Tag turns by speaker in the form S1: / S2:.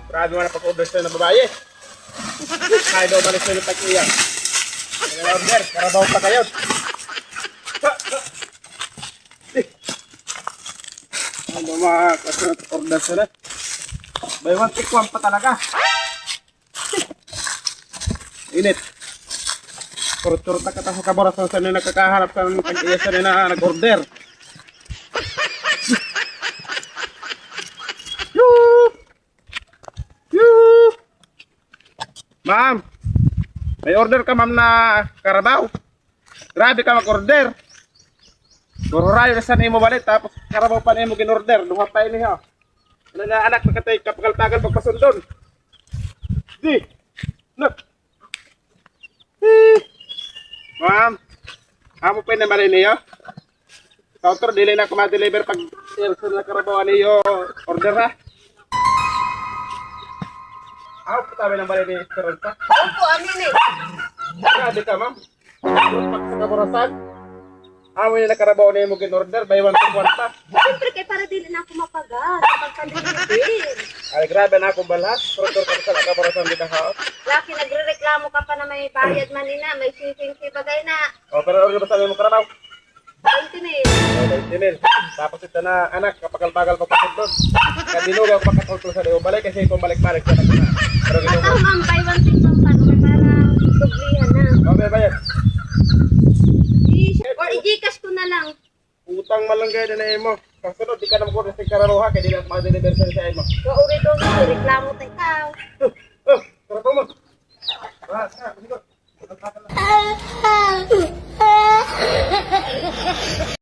S1: Grabe mo na pag-order sa'yo ng babae. Kaya daw malis sa'yo ng pag-iya. Order, karabaw pa kayo. Ano mga kasunod order sila. By one take one pa talaga. Init. Kurot-kurot na kata sa kaboras sa sana nakakaharap sa mga pag-iya sa na nag-order. Ma'am, may order ka ma'am na karabaw. Grabe ka mag-order. Gururayo na saan mo balit tapos karabaw pa niya mo gin-order. Duha pa ini ha. Ano nga anak nakatay kapagal-tagal pagpasundon. Di. Look. Ma'am, amo pa na marin niyo. Counter dili na ko ma-deliver pag sales na karabaw niyo order ha. Ako patabi ng balay ni Esperanza.
S2: Opo, amin eh.
S1: Grabe ka, ma'am. Pag sa kaburasan, awin na nakarabaw na yung mugin order, by one to one pa.
S2: Siyempre kay para dili na ako mapagas. Pagpandilipin.
S1: Ay, grabe na akong balas. Produtor ka sa kaburasan din ang haot.
S2: Laki nagre-reklamo ka pa na may bayad man nina. May sing-sing bagay na.
S1: O, pero order ba sa mo karabaw?
S2: 20 mil.
S1: O, 20 mil. Tapos ito na, anak, kapagal-bagal pa pasundon. Kabinugaw pa katultol sa liyo. Balik kasi kung balik-balik sa na. Pero
S2: At
S1: ginugaw.
S2: ang ma'am, buy one take one pa. Parang dublihan na.
S1: O, bayad.
S2: Or i-gcash ko na lang.
S1: Utang malanggay na na mo. Kasunod, di ka na magkuha sa kararuha, kaya di na ma-deliver sa mo.
S2: So, uri doon, reklamo tayo ka.
S1: Karabaw mo. Sige.